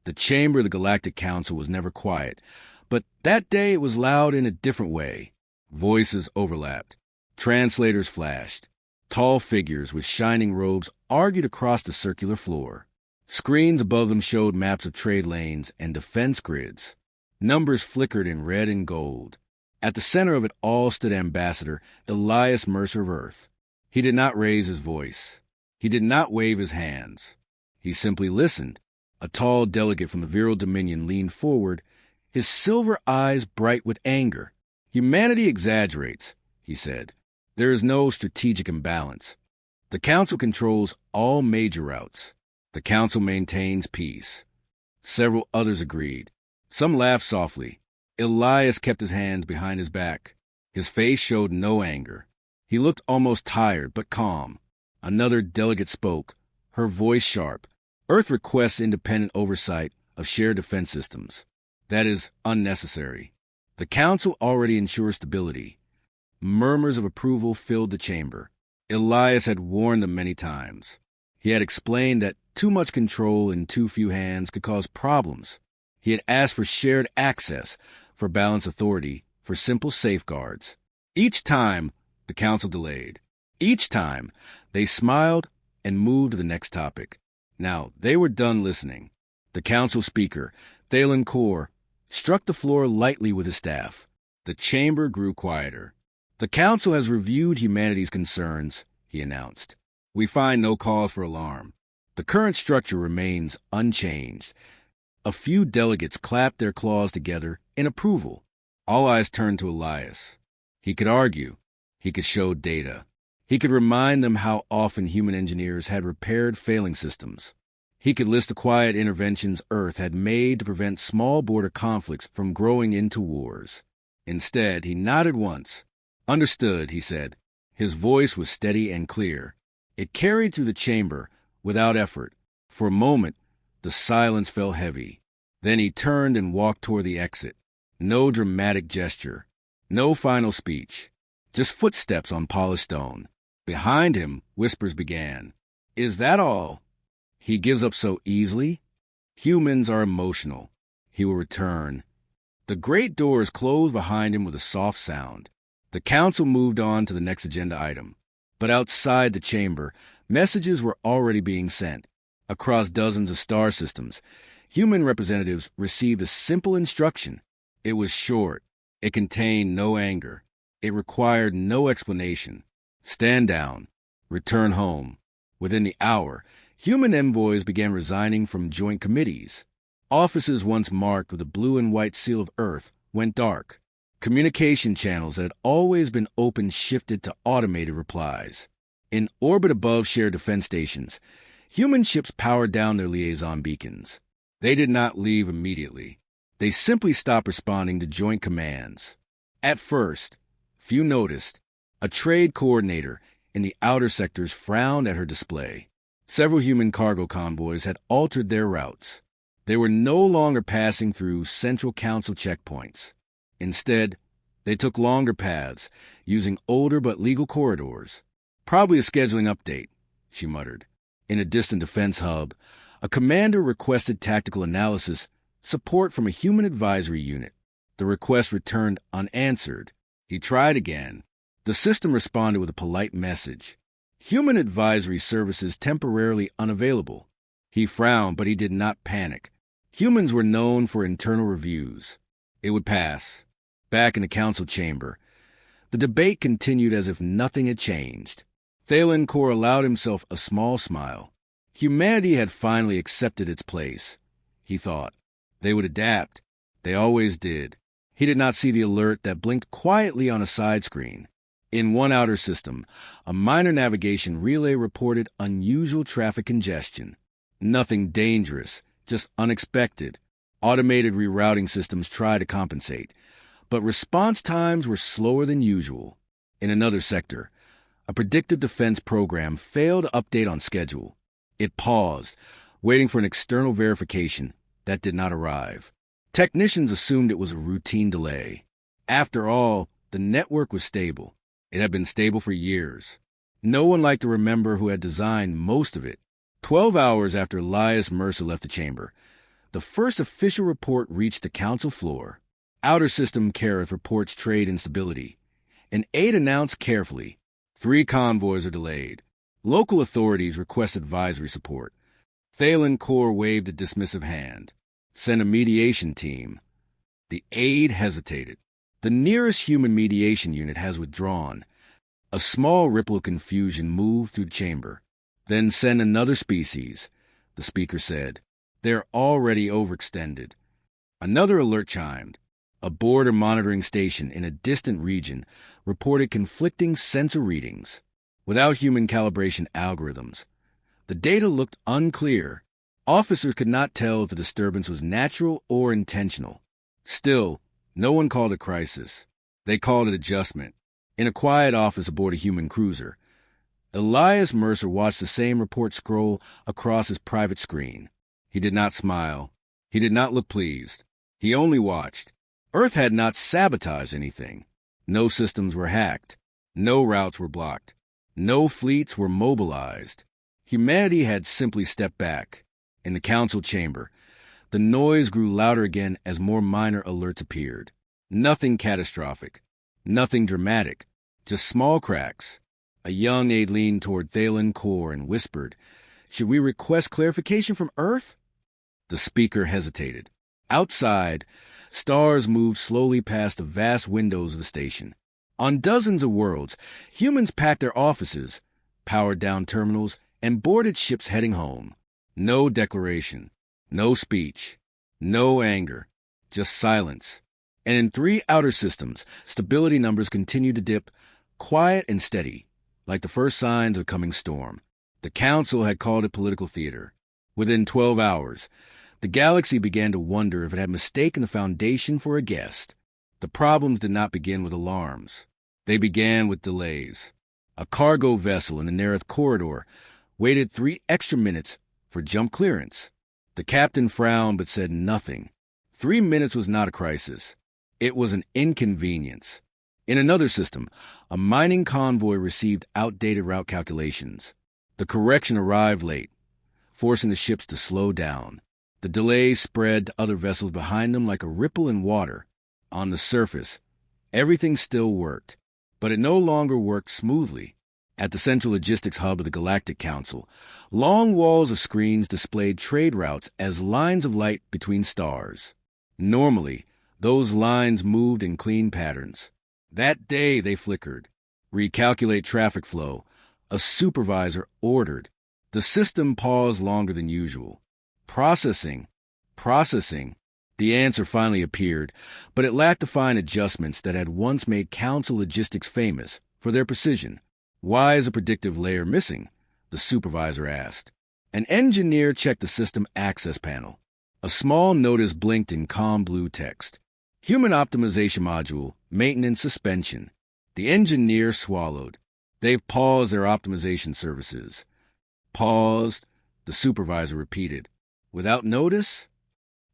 The chamber of the Galactic Council was never quiet, but that day it was loud in a different way. Voices overlapped. Translators flashed. Tall figures with shining robes argued across the circular floor. Screens above them showed maps of trade lanes and defense grids. Numbers flickered in red and gold. At the center of it all stood Ambassador Elias Mercer of Earth. He did not raise his voice. He did not wave his hands. He simply listened. A tall delegate from the Viral Dominion leaned forward, his silver eyes bright with anger. "Humanity exaggerates," he said. "There is no strategic imbalance. The Council controls all major routes. The Council maintains peace." Several others agreed. Some laughed softly. Elias kept his hands behind his back. His face showed no anger. He looked almost tired, but calm. Another delegate spoke, her voice sharp. "Earth requests independent oversight of shared defense systems. That is unnecessary. The Council already ensures stability." Murmurs of approval filled the chamber. Elias had warned them many times. He had explained that too much control in too few hands could cause problems. He had asked for shared access, for balanced authority, for simple safeguards. Each time, the Council delayed. Each time, they smiled and moved to the next topic. Now, they were done listening. The Council speaker, Thalen Kor, struck the floor lightly with his staff. The chamber grew quieter. "The Council has reviewed humanity's concerns," he announced. "We find no cause for alarm. The current structure remains unchanged." A few delegates clapped their claws together in approval. All eyes turned to Elias. He could argue. He could show data. He could remind them how often human engineers had repaired failing systems. He could list the quiet interventions Earth had made to prevent small border conflicts from growing into wars. Instead, he nodded once. "Understood," he said. His voice was steady and clear. It carried through the chamber without effort. For a moment, the silence fell heavy. Then he turned and walked toward the exit. No dramatic gesture. No final speech. Just footsteps on polished stone. Behind him, whispers began. "Is that all? He gives up so easily? Humans are emotional. He will return." The great doors closed behind him with a soft sound. The Council moved on to the next agenda item. But outside the chamber, messages were already being sent. Across dozens of star systems, human representatives received a simple instruction. It was short. It contained no anger. It required no explanation. Stand down. Return home. Within the hour, human envoys began resigning from joint committees. Offices once marked with a blue and white seal of Earth went dark. Communication channels that had always been open shifted to automated replies. In orbit above shared defense stations, human ships powered down their liaison beacons. They did not leave immediately. They simply stopped responding to joint commands. At first, few noticed. A trade coordinator in the outer sectors frowned at her display. Several human cargo convoys had altered their routes. They were no longer passing through Central Council checkpoints. Instead, they took longer paths, using older but legal corridors. "Probably a scheduling update," she muttered. In a distant defense hub, a commander requested tactical analysis, support from a human advisory unit. The request returned unanswered. He tried again. The system responded with a polite message. "Human advisory services temporarily unavailable." He frowned, but he did not panic. Humans were known for internal reviews. It would pass. Back in the council chamber, the debate continued as if nothing had changed. Thalen Kor allowed himself a small smile. Humanity had finally accepted its place. He thought. They would adapt. They always did. He did not see the alert that blinked quietly on a side screen. In one outer system, a minor navigation relay reported unusual traffic congestion. Nothing dangerous, just unexpected. Automated rerouting systems tried to compensate, but response times were slower than usual. In another sector, a predictive defense program failed to update on schedule. It paused, waiting for an external verification that did not arrive. Technicians assumed it was a routine delay. After all, the network was stable. It had been stable for years. No one liked to remember who had designed most of it. 12 hours after Elias Mercer left the chamber, the first official report reached the council floor. Outer System Kareth reports trade instability. An aide announced carefully, 3 convoys are delayed. Local authorities request advisory support. Thalen Core waved a dismissive hand. Send a mediation team. The aide hesitated. The nearest human mediation unit has withdrawn. A small ripple of confusion moved through the chamber. Then send another species, the speaker said. They're already overextended. Another alert chimed. A border monitoring station in a distant region reported conflicting sensor readings. Without human calibration algorithms, the data looked unclear. Officers could not tell if the disturbance was natural or intentional. Still, no one called it crisis. They called it adjustment. In a quiet office aboard a human cruiser, Elias Mercer watched the same report scroll across his private screen. He did not smile. He did not look pleased. He only watched. Earth had not sabotaged anything. No systems were hacked. No routes were blocked. No fleets were mobilized. Humanity had simply stepped back. In the council chamber, the noise grew louder again as more minor alerts appeared. Nothing catastrophic. Nothing dramatic. Just small cracks. A young aide leaned toward Thalen Core and whispered, "Should we request clarification from Earth?" The speaker hesitated. Outside, stars moved slowly past the vast windows of the station. On dozens of worlds, humans packed their offices, powered down terminals, and boarded ships heading home. No declaration, no speech, no anger, just silence. And in 3 outer systems, stability numbers continued to dip, quiet and steady, like the first signs of a coming storm. The council had called it political theater. Within 12 hours, the galaxy began to wonder if it had mistaken the Foundation for a guest. The problems did not begin with alarms. They began with delays. A cargo vessel in the Nereth corridor waited 3 extra minutes for jump clearance. The captain frowned but said nothing. 3 minutes was not a crisis. It was an inconvenience. In another system, a mining convoy received outdated route calculations. The correction arrived late, forcing the ships to slow down. The delay spread to other vessels behind them like a ripple in water. On the surface, everything still worked, but it no longer worked smoothly. At the central logistics hub of the Galactic Council, long walls of screens displayed trade routes as lines of light between stars. Normally, those lines moved in clean patterns. That day they flickered. Recalculate traffic flow, a supervisor ordered. The system paused longer than usual. Processing. The answer finally appeared, but it lacked the fine adjustments that had once made Council logistics famous for their precision. "Why is a predictive layer missing?" the supervisor asked. An engineer checked the system access panel. A small notice blinked in calm blue text. "Human optimization module, maintenance suspension." The engineer swallowed. "They've paused their optimization services." "Paused," the supervisor repeated. "Without notice?"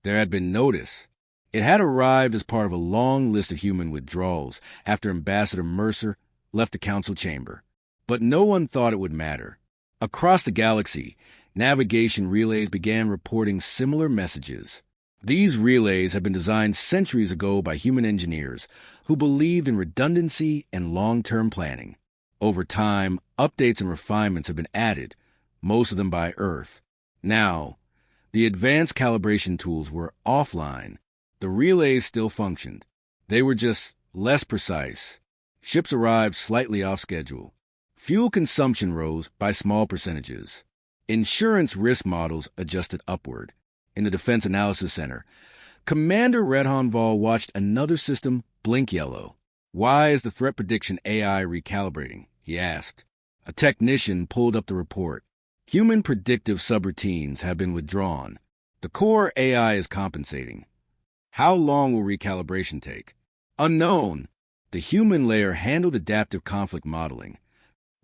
There had been notice. It had arrived as part of a long list of human withdrawals after Ambassador Mercer left the council chamber. But no one thought it would matter. Across the galaxy, navigation relays began reporting similar messages. These relays had been designed centuries ago by human engineers who believed in redundancy and long-term planning. Over time, updates and refinements have been added, most of them by Earth. Now, the advanced calibration tools were offline. The relays still functioned. They were just less precise. Ships arrived slightly off schedule. Fuel consumption rose by small percentages. Insurance risk models adjusted upward. In the Defense Analysis Center, Commander Redhan Vol watched another system blink yellow. "Why is the threat prediction AI recalibrating?" he asked. A technician pulled up the report. "Human predictive subroutines have been withdrawn. The core AI is compensating." "How long will recalibration take?" "Unknown." The human layer handled adaptive conflict modeling.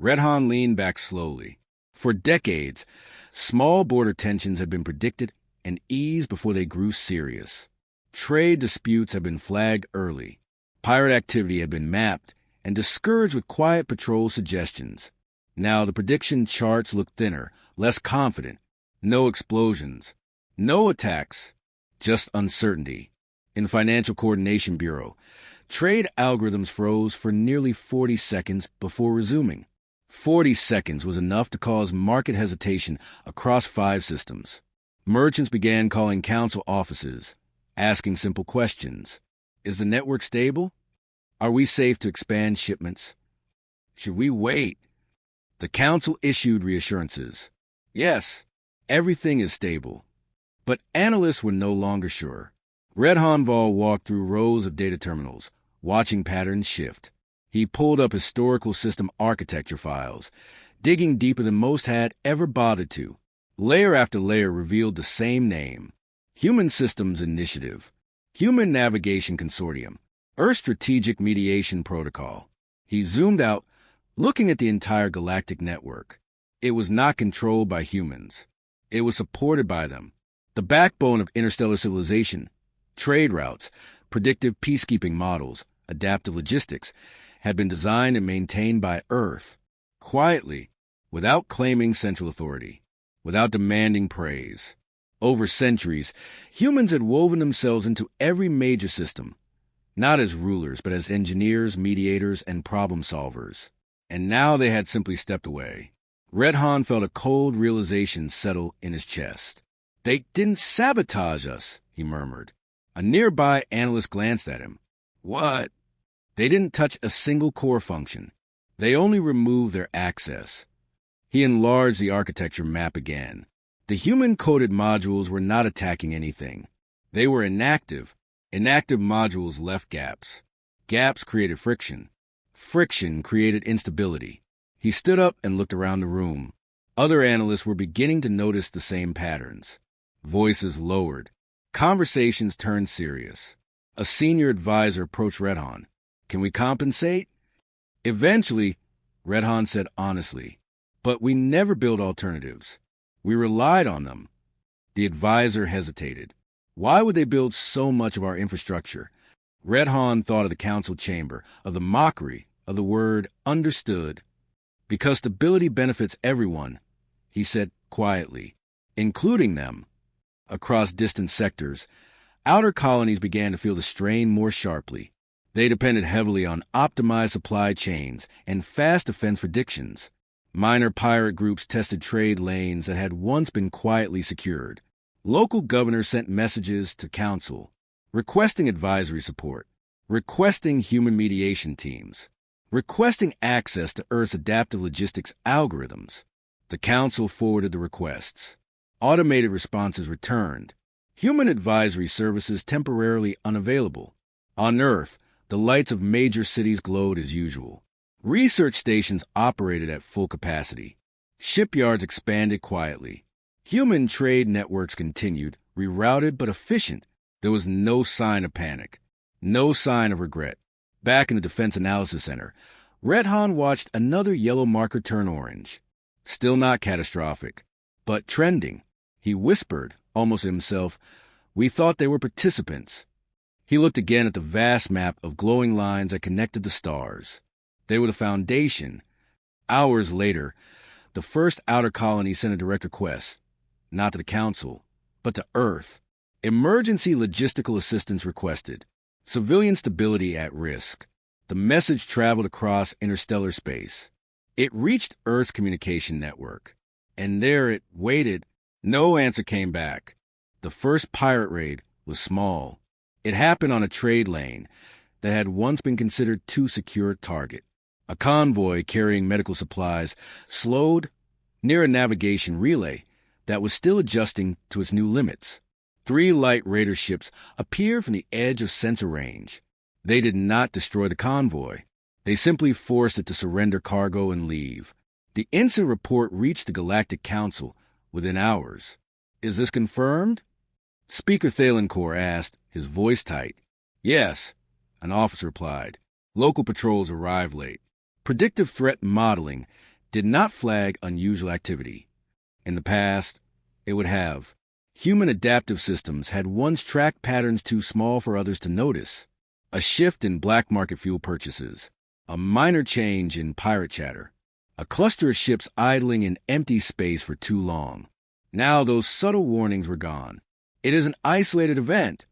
Redhan leaned back slowly. For decades, small border tensions had been predicted and eased before they grew serious. Trade disputes had been flagged early. Pirate activity had been mapped and discouraged with quiet patrol suggestions. Now the prediction charts looked thinner, less confident. No explosions. No attacks. just uncertainty. In the Financial Coordination Bureau, trade algorithms froze for nearly 40 seconds before resuming. 40 seconds was enough to cause market hesitation across 5 systems. Merchants began calling council offices, asking simple questions. Is the network stable? Are we safe to expand shipments? Should we wait? The council issued reassurances. Yes, everything is stable. But analysts were no longer sure. Red Hanval walked through rows of data terminals, watching patterns shift. He pulled up historical system architecture files, digging deeper than most had ever bothered to. Layer after layer revealed the same name: Human Systems Initiative, Human Navigation Consortium, Earth Strategic Mediation Protocol. He zoomed out, looking at the entire galactic network. It was not controlled by humans. It was supported by them. The backbone of interstellar civilization, trade routes, predictive peacekeeping models, adaptive logistics, had been designed and maintained by Earth, quietly, without claiming central authority, without demanding praise. Over centuries, humans had woven themselves into every major system, not as rulers, but as engineers, mediators, and problem solvers. And now they had simply stepped away. Red Han felt a cold realization settle in his chest. They didn't sabotage us, he murmured. A nearby analyst glanced at him. What? They didn't touch a single core function. They only removed their access. He enlarged the architecture map again. The human-coded modules were not attacking anything. They were inactive. Inactive modules left gaps. Gaps created friction. Friction created instability. He stood up and looked around the room. Other analysts were beginning to notice the same patterns. Voices lowered. Conversations turned serious. A senior advisor approached Red Han. Can we compensate? Eventually, Red Han said honestly, but we never built alternatives. We relied on them. The advisor hesitated. Why would they build so much of our infrastructure? Red Han thought of the council chamber, of the mockery, of the word understood. Because stability benefits everyone, he said quietly, including them. Across distant sectors, outer colonies began to feel the strain more sharply. They depended heavily on optimized supply chains and fast defense predictions. Minor pirate groups tested trade lanes that had once been quietly secured. Local governors sent messages to council, requesting advisory support, requesting human mediation teams, requesting access to Earth's adaptive logistics algorithms. The council forwarded the requests. Automated responses returned. Human advisory services temporarily unavailable. On Earth, the lights of major cities glowed as usual. Research stations operated at full capacity. Shipyards expanded quietly. Human trade networks continued, rerouted but efficient. There was no sign of panic, no sign of regret. Back in the Defense Analysis Center, Red Han watched another yellow marker turn orange. Still not catastrophic, but trending. He whispered, almost to himself, we thought they were participants. He looked again at the vast map of glowing lines that connected the stars. They were the foundation. Hours later, the first outer colony sent a direct request, not to the council, but to Earth. Emergency logistical assistance requested. Civilian stability at risk. The message traveled across interstellar space. It reached Earth's communication network. And there it waited. No answer came back. The first pirate raid was small. It happened on a trade lane that had once been considered too secure a target. A convoy carrying medical supplies slowed near a navigation relay that was still adjusting to its new limits. 3 light raider ships appeared from the edge of sensor range. They did not destroy the convoy. They simply forced it to surrender cargo and leave. The incident report reached the Galactic Council within hours. Is this confirmed? Speaker Thalencore asked, his voice tight. Yes, an officer replied. Local patrols arrived late. Predictive threat modeling did not flag unusual activity. In the past, it would have. Human adaptive systems had once tracked patterns too small for others to notice. A shift in black market fuel purchases. A minor change in pirate chatter. A cluster of ships idling in empty space for too long. Now those subtle warnings were gone. It is an isolated event,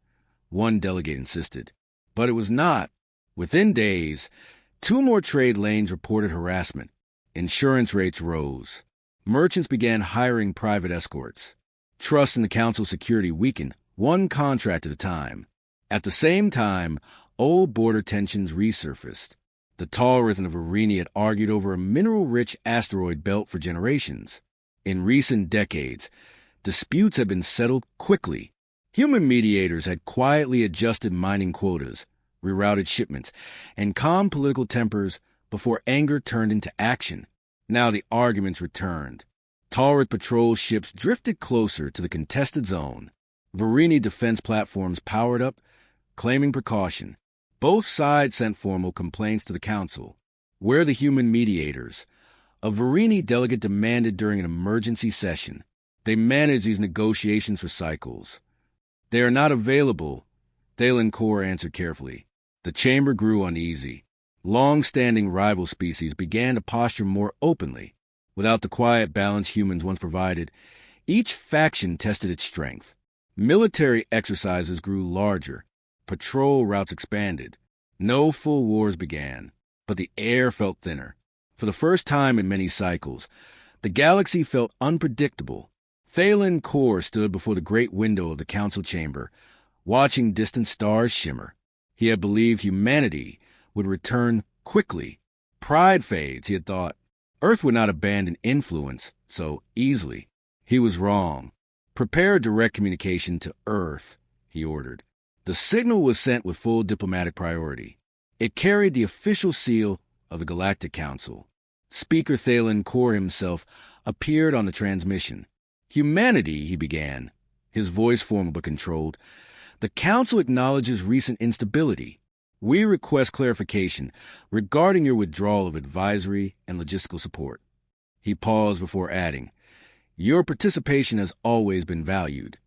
one delegate insisted. But it was not. Within days, 2 more trade lanes reported harassment. Insurance rates rose. Merchants began hiring private escorts. Trust in the council's security weakened, one contract at a time. At the same time, old border tensions resurfaced. The Tallrith of Varini had argued over a mineral-rich asteroid belt for generations. In recent decades, disputes had been settled quickly. Human mediators had quietly adjusted mining quotas, rerouted shipments, and calmed political tempers before anger turned into action. Now the arguments returned. Tallrith patrol ships drifted closer to the contested zone. Varini defense platforms powered up, claiming precaution. Both sides sent formal complaints to the council. Where are the human mediators? A Varini delegate demanded during an emergency session. They manage these negotiations for cycles. They are not available, Thalen answered carefully. The chamber grew uneasy. Long-standing rival species began to posture more openly. Without the quiet balance humans once provided, each faction tested its strength. Military exercises grew larger. Patrol routes expanded. No full wars began, but the air felt thinner. For the first time in many cycles, the galaxy felt unpredictable. Thalen stood before the great window of the council chamber, watching distant stars shimmer. He had believed humanity would return quickly. Pride fades, he had thought. Earth would not abandon influence so easily. He was wrong. Prepare direct communication to Earth, he ordered. The signal was sent with full diplomatic priority. It carried the official seal of the Galactic Council. Speaker Thalen himself appeared on the transmission. Humanity, he began, his voice formal but controlled. The Council acknowledges recent instability. We request clarification regarding your withdrawal of advisory and logistical support. He paused before adding, your participation has always been valued.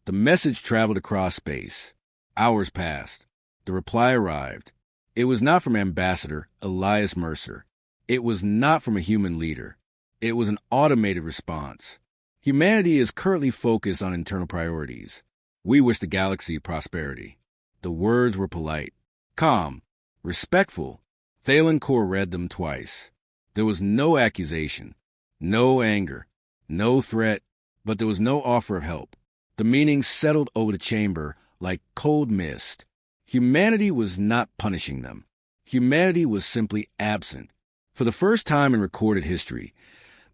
The message traveled across space. Hours passed. The reply arrived. It was not from Ambassador Elias Mercer. It was not from a human leader. It was an automated response. Humanity is currently focused on internal priorities. We wish the galaxy prosperity. The words were polite, calm, respectful. Thalen read them twice. There was no accusation, no anger, no threat, but there was no offer of help. The meaning settled over the chamber like cold mist. Humanity was not punishing them. Humanity was simply absent. For the first time in recorded history,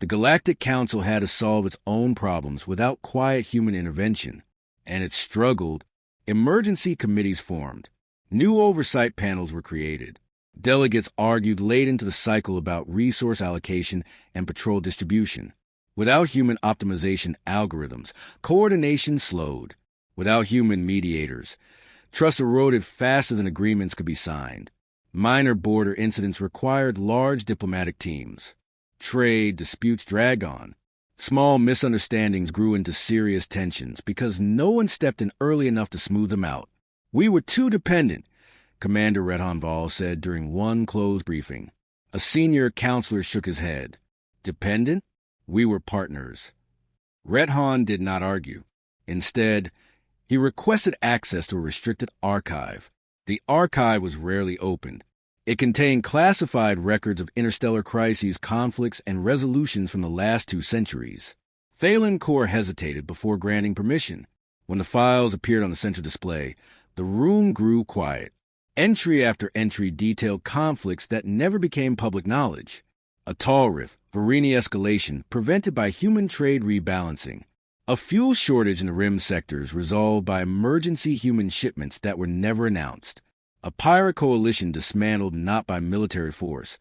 the Galactic Council had to solve its own problems without quiet human intervention, and it struggled. Emergency committees formed. New oversight panels were created. Delegates argued late into the cycle about resource allocation and patrol distribution. Without human optimization algorithms, coordination slowed. Without human mediators, trust eroded faster than agreements could be signed. Minor border incidents required large diplomatic teams. Trade disputes dragged on. Small misunderstandings grew into serious tensions because no one stepped in early enough to smooth them out. We were too dependent, Commander Redhan said during one closed briefing. A senior counselor shook his head. Dependent? We were partners. Redhan did not argue. Instead, he requested access to a restricted archive. The archive was rarely opened. It contained classified records of interstellar crises, conflicts, and resolutions from the last 2 centuries. Thalen hesitated before granting permission. When the files appeared on the central display, the room grew quiet. Entry after entry detailed conflicts that never became public knowledge. A Tallrith, Varini escalation prevented by human trade rebalancing. A fuel shortage in the rim sectors resolved by emergency human shipments that were never announced. A pirate coalition dismantled not by military force,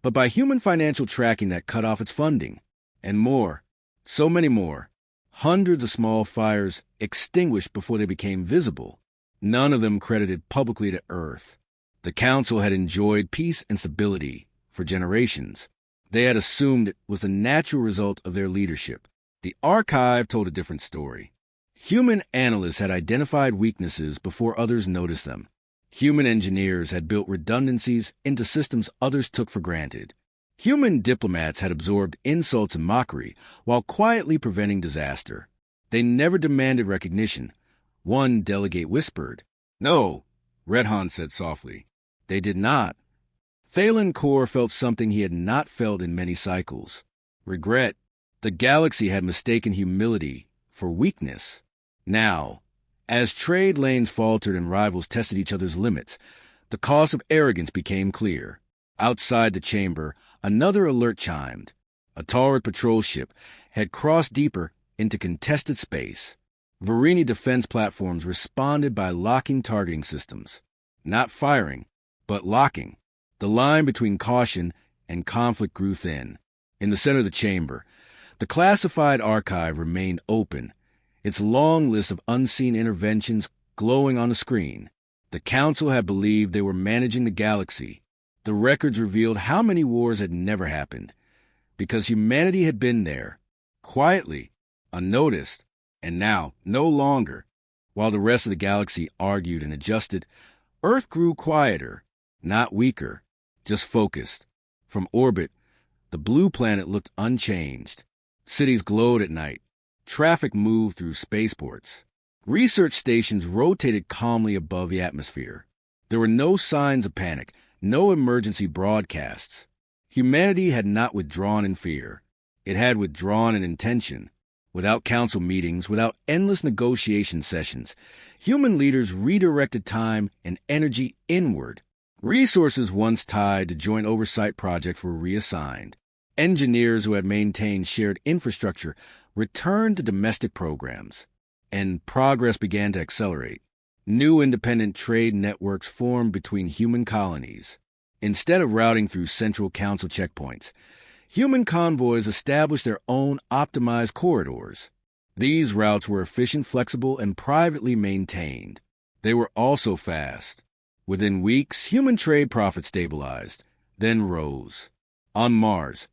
but by human financial tracking that cut off its funding. And more. So many more. Hundreds of small fires extinguished before they became visible. None of them credited publicly to Earth. The Council had enjoyed peace and stability for generations. They had assumed it was the natural result of their leadership. The archive told a different story. Human analysts had identified weaknesses before others noticed them. Human engineers had built redundancies into systems others took for granted. Human diplomats had absorbed insults and mockery while quietly preventing disaster. They never demanded recognition, One delegate whispered. "No," Redhan said softly. "They did not." Thalen Kor felt something he had not felt in many cycles. Regret. The galaxy had mistaken humility for weakness. Now, as trade lanes faltered and rivals tested each other's limits, the cost of arrogance became clear. Outside the chamber, another alert chimed. A Taurid patrol ship had crossed deeper into contested space. Verini defense platforms responded by locking targeting systems. Not firing, but locking. The line between caution and conflict grew thin. In the center of the chamber, the classified archive remained open, its long list of unseen interventions glowing on the screen. The Council had believed they were managing the galaxy. The records revealed how many wars had never happened, because humanity had been there, quietly, unnoticed, and now, no longer. While the rest of the galaxy argued and adjusted, Earth grew quieter, not weaker, just focused. From orbit, the blue planet looked unchanged. Cities glowed at night. Traffic moved through spaceports. Research stations rotated calmly above the atmosphere. There were no signs of panic, no emergency broadcasts. Humanity had not withdrawn in fear. It had withdrawn in intention. Without council meetings, without endless negotiation sessions, human leaders redirected time and energy inward. Resources once tied to joint oversight projects were reassigned. Engineers who had maintained shared infrastructure returned to domestic programs, and progress began to accelerate. New independent trade networks formed between human colonies. Instead of routing through central council checkpoints, human convoys established their own optimized corridors. These routes were efficient, flexible, and privately maintained. They were also fast. Within weeks, human trade profits stabilized, then rose. On Mars,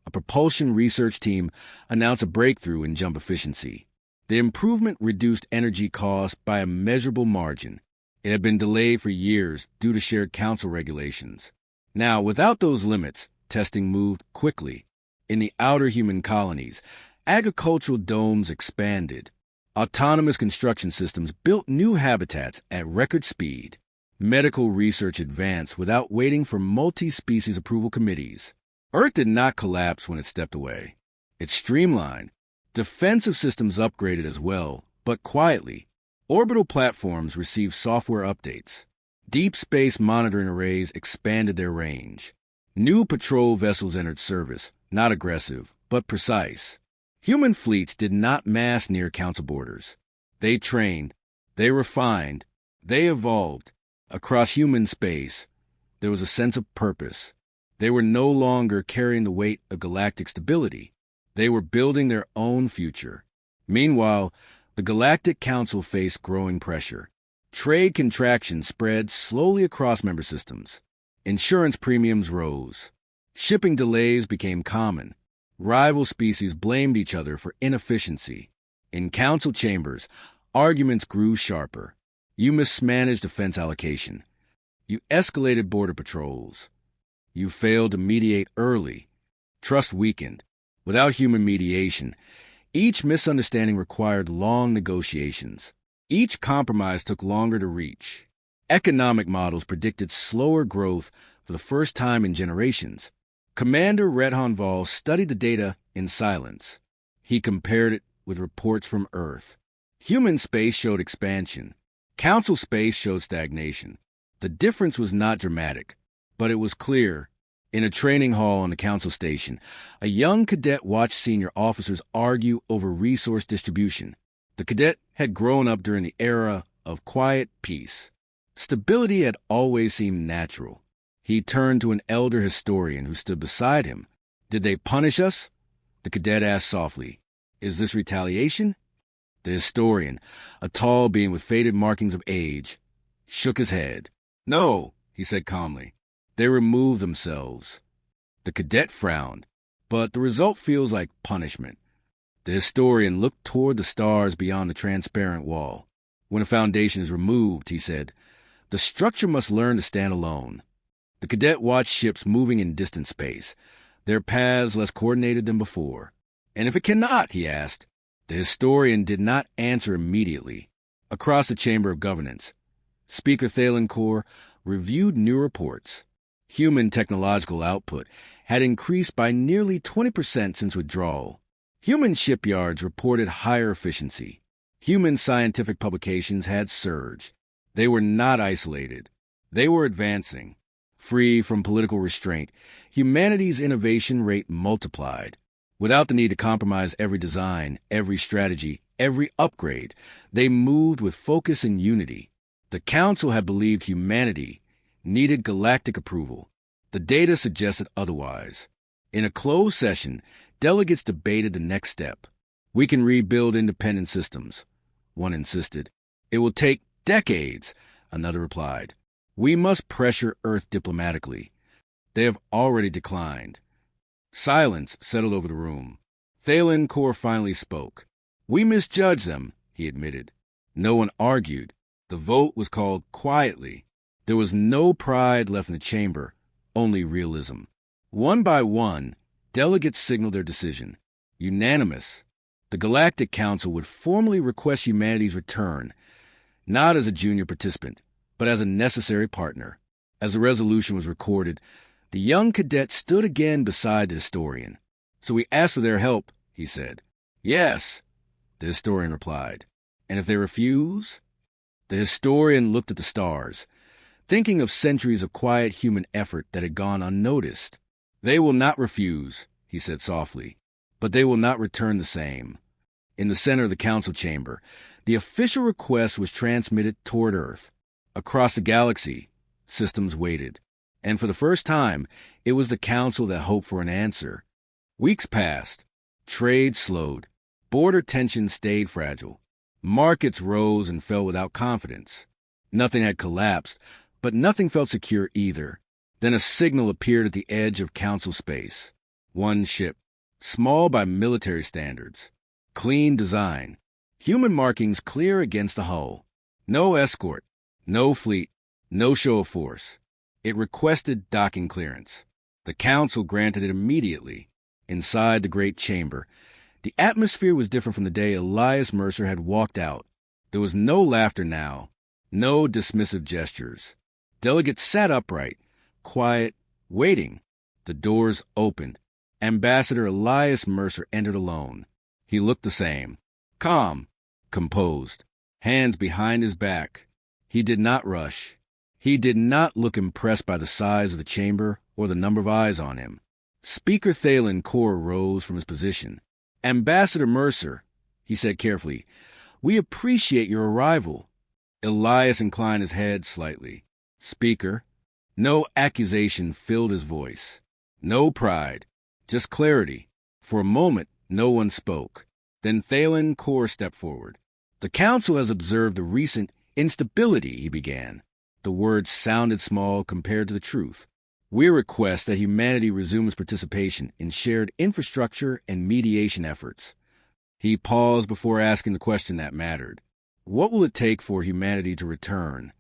a propulsion research team announced a breakthrough in jump efficiency. The improvement reduced energy costs by a measurable margin. It had been delayed for years due to shared council regulations. Now, without those limits, testing moved quickly. In the outer human colonies, agricultural domes expanded. Autonomous construction systems built new habitats at record speed. Medical research advanced without waiting for multi-species approval committees. Earth did not collapse when it stepped away. It streamlined. Defensive systems upgraded as well, but quietly. Orbital platforms received software updates. Deep space monitoring arrays expanded their range. New patrol vessels entered service, not aggressive, but precise. Human fleets did not mass near council borders. They trained, they refined, they evolved. Across human space, there was a sense of purpose. They were no longer carrying the weight of galactic stability. They were building their own future. Meanwhile, the Galactic Council faced growing pressure. Trade contraction spread slowly across member systems. Insurance premiums rose. Shipping delays became common. Rival species blamed each other for inefficiency. In council chambers, arguments grew sharper. You mismanaged defense allocation. You escalated border patrols. You failed to mediate early. Trust weakened. Without human mediation, each misunderstanding required long negotiations. Each compromise took longer to reach. Economic models predicted slower growth for the first time in generations. Commander Redhan Val studied the data in silence. He compared it with reports from Earth. Human space showed expansion. Council space showed stagnation. The difference was not dramatic, but it was clear. In a training hall on the council station, a young cadet watched senior officers argue over resource distribution. The cadet had grown up during the era of quiet peace. Stability had always seemed natural. He turned to an elder historian who stood beside him. "Did they punish us?" The cadet asked softly. "Is this retaliation?" The historian, a tall being with faded markings of age, shook his head. "No," he said calmly. "They removed themselves." The cadet frowned, but the result feels like punishment. The historian looked toward the stars beyond the transparent wall. "When a foundation is removed," he said, "the structure must learn to stand alone." The cadet watched ships moving in distant space, their paths less coordinated than before. "And if it cannot?" he asked. The historian did not answer immediately. Across the Chamber of Governance, Speaker Thalen Core reviewed new reports. Human technological output had increased by nearly 20% since withdrawal. Human shipyards reported higher efficiency. Human scientific publications had surged. They were not isolated. They were advancing. Free from political restraint, humanity's innovation rate multiplied. Without the need to compromise every design, every strategy, every upgrade, they moved with focus and unity. The Council had believed humanity needed galactic approval. The data suggested otherwise. In a closed session, delegates debated the next step. We can rebuild independent systems, one insisted. It will take decades, another replied. We must pressure Earth diplomatically. They have already declined. Silence settled over the room. Thalen Core finally spoke. We misjudged them, he admitted. No one argued. The vote was called quietly. There was no pride left in the chamber, only realism. One by one, delegates signaled their decision. Unanimous. The Galactic Council would formally request humanity's return, not as a junior participant, but as a necessary partner. As the resolution was recorded, the young cadet stood again beside the historian. So we asked for their help, he said. Yes, the historian replied. And if they refuse? The historian looked at the stars, thinking of centuries of quiet human effort that had gone unnoticed. They will not refuse, he said softly, but they will not return the same. In the center of the council chamber, the official request was transmitted toward Earth. Across the galaxy, systems waited. And for the first time, it was the council that hoped for an answer. Weeks passed. Trade slowed. Border tensions stayed fragile. Markets rose and fell without confidence. Nothing had collapsed, but nothing felt secure either. Then a signal appeared at the edge of council space. One ship, small by military standards. Clean design. Human markings clear against the hull. No escort. No fleet. No show of force. It requested docking clearance. The council granted it immediately. Inside the great chamber, the atmosphere was different from the day Elias Mercer had walked out. There was no laughter now, no dismissive gestures. Delegates sat upright, quiet, waiting. The doors opened. Ambassador Elias Mercer entered alone. He looked the same, calm, composed, hands behind his back. He did not rush. He did not look impressed by the size of the chamber or the number of eyes on him. Speaker Thalen Core rose from his position. Ambassador Mercer, he said carefully, we appreciate your arrival. Elias inclined his head slightly. Speaker, no accusation filled his voice. No pride, just clarity. For a moment, no one spoke. Then Thalen Core stepped forward. The council has observed the recent instability, he began. The words sounded small compared to the truth. We request that humanity resumes participation in shared infrastructure and mediation efforts. He paused before asking the question that mattered. What will it take for humanity to return?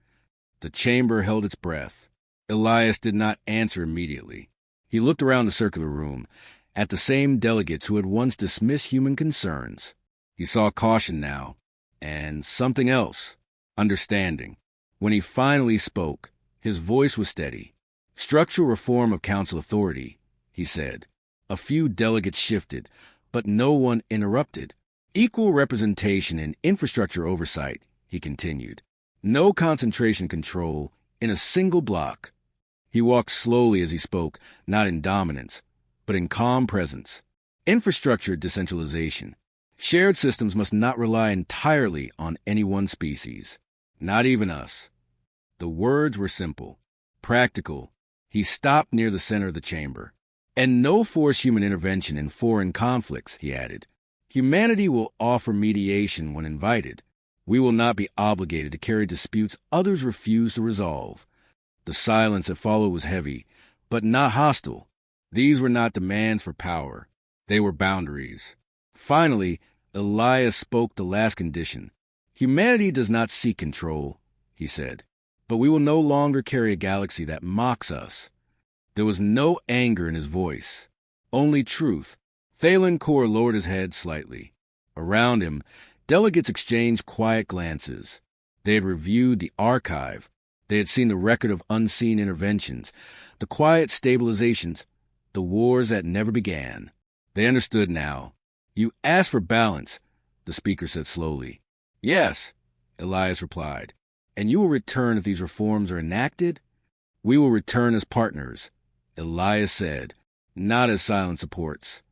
The chamber held its breath. Elias did not answer immediately. He looked around the circular room, at the same delegates who had once dismissed human concerns. He saw caution now, and something else, understanding. When he finally spoke, his voice was steady. Structural reform of council authority, he said. A few delegates shifted, but no one interrupted. Equal representation in infrastructure oversight, he continued. No concentration control in a single block. He walked slowly as he spoke, not in dominance, but in calm presence. Infrastructure decentralization. Shared systems must not rely entirely on any one species, not even us. The words were simple, practical. He stopped near the center of the chamber. And no force human intervention in foreign conflicts, he added. Humanity will offer mediation when invited. We will not be obligated to carry disputes others refuse to resolve. The silence that followed was heavy, but not hostile. These were not demands for power. They were boundaries. Finally, Elias spoke the last condition. Humanity does not seek control, he said, but we will no longer carry a galaxy that mocks us. There was no anger in his voice, only truth. Thalen Core lowered his head slightly. Around him, Delegates exchanged quiet glances. They had reviewed the archive. They had seen the record of unseen interventions, the quiet stabilizations, the wars that never began. They understood now. "You asked for balance," the speaker said slowly. "Yes," Elias replied. "And you will return if these reforms are enacted?" "We will return as partners," Elias said, "not as silent supports."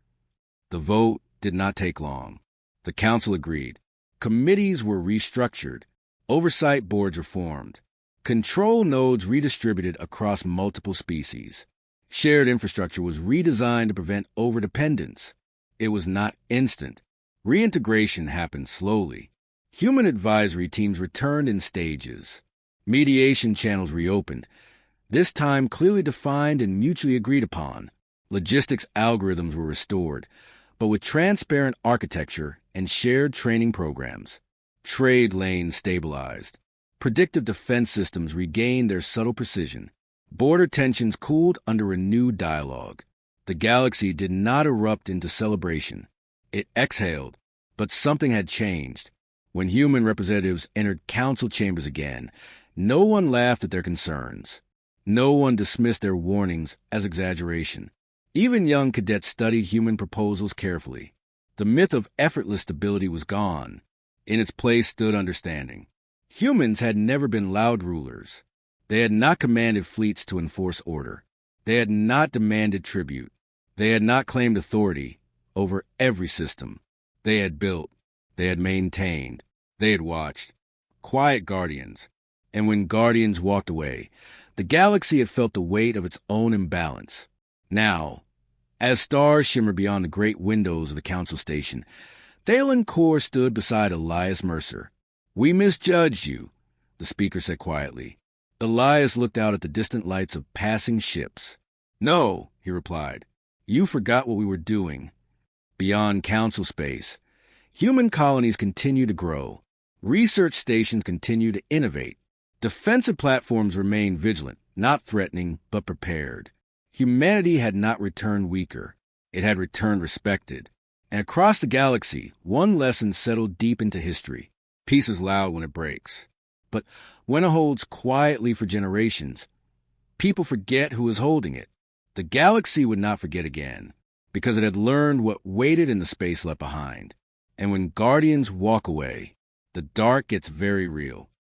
The vote did not take long. The council agreed. Committees were restructured. Oversight boards were formed. Control nodes redistributed across multiple species. Shared infrastructure was redesigned to prevent overdependence. It was not instant. Reintegration happened slowly. Human advisory teams returned in stages. Mediation channels reopened, this time clearly defined and mutually agreed upon. Logistics algorithms were restored, but with transparent architecture and shared training programs. Trade lanes stabilized. Predictive defense systems regained their subtle precision. Border tensions cooled under renewed dialogue. The galaxy did not erupt into celebration. It exhaled, but something had changed. When human representatives entered council chambers again, no one laughed at their concerns. No one dismissed their warnings as exaggeration. Even young cadets studied human proposals carefully. The myth of effortless stability was gone. In its place stood understanding. Humans had never been loud rulers. They had not commanded fleets to enforce order. They had not demanded tribute. They had not claimed authority over every system. They had built. They had maintained. They had watched. Quiet guardians. And when guardians walked away, the galaxy had felt the weight of its own imbalance. Now, as stars shimmered beyond the great windows of the council station, Thalen Kor stood beside Elias Mercer. "We misjudged you," the speaker said quietly. Elias looked out at the distant lights of passing ships. "No," he replied. "You forgot what we were doing." Beyond council space, human colonies continue to grow. Research stations continue to innovate. Defensive platforms remain vigilant, not threatening, but prepared. Humanity had not returned weaker. It had returned respected. And across the galaxy, one lesson settled deep into history. Peace is loud when it breaks. But when it holds quietly for generations, people forget who is holding it. The galaxy would not forget again, because it had learned what waited in the space left behind. And when guardians walk away, the dark gets very real.